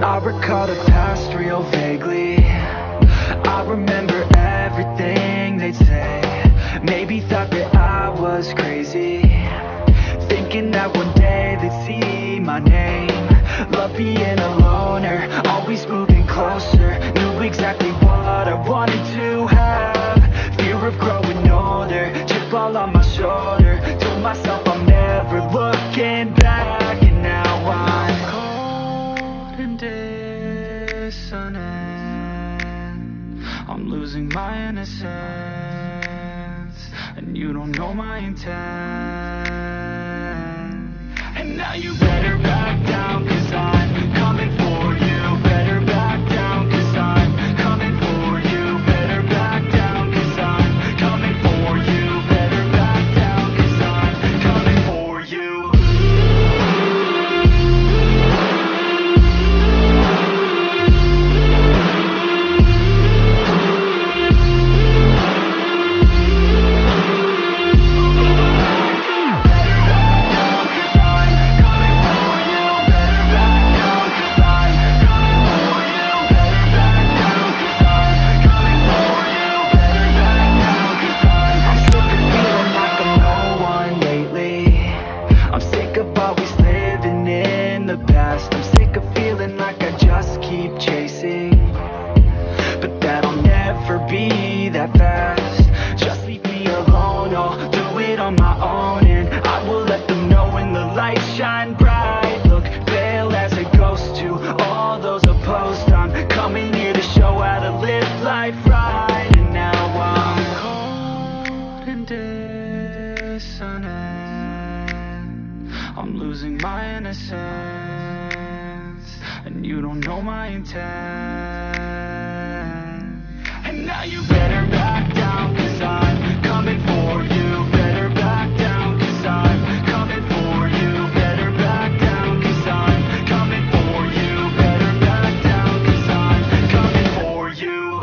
I recall the past real vaguely. I remember everything they'd say. Maybe thought that I was crazy, thinking that one day they'd see my name. Love being a loner, always moving closer. Knew exactly what I wanted to have. Fear of growing older, chip all on my shoulder. Told myself I'm never looking back. And now I'm cold and dissonant. I'm losing my innocence, and you don't know my intent. And now you better back down, 'cause I'm coming for you. Better back down, 'cause I'm coming for you. Better back down, 'cause I'm coming for you. Better back down, 'cause I'm coming for you. I'm losing my innocence, and you don't know my intent. And now you better back down, 'cause I'm coming for you. Better back down, 'cause I'm coming for you. Better back down, 'cause I'm coming for you. Better back down, 'cause I'm coming for you.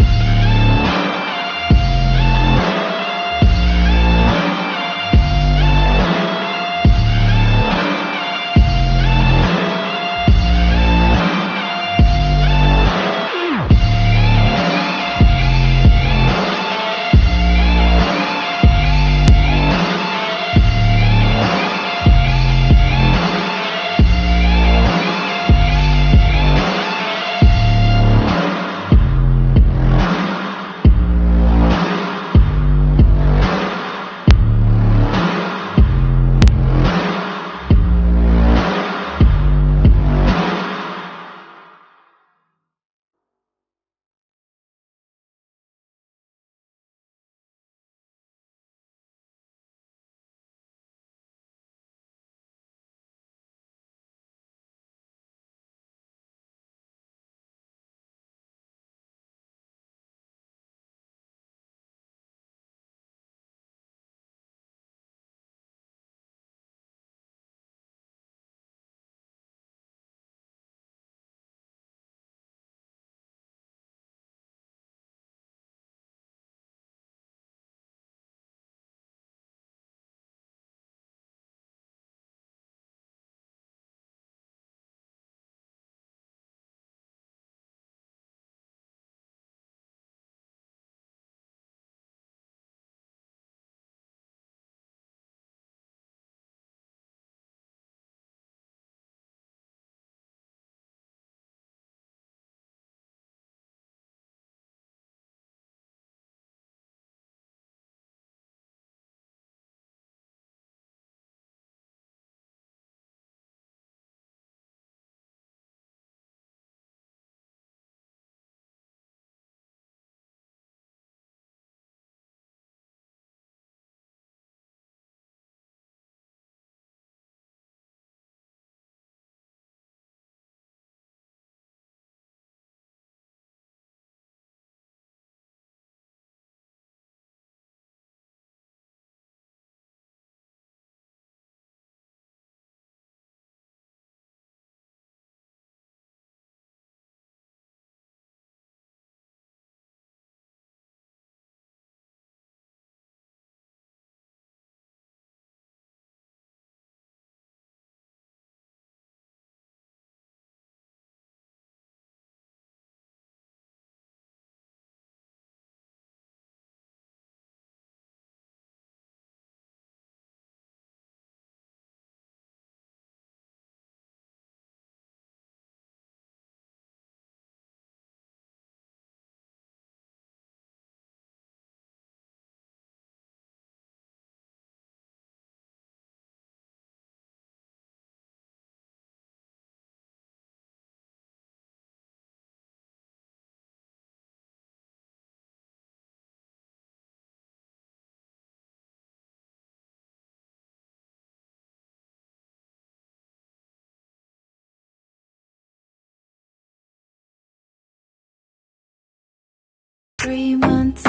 3 months,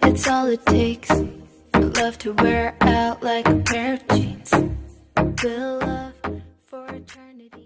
it's all it takes. Love to wear out like a pair of jeans. Will love for eternity.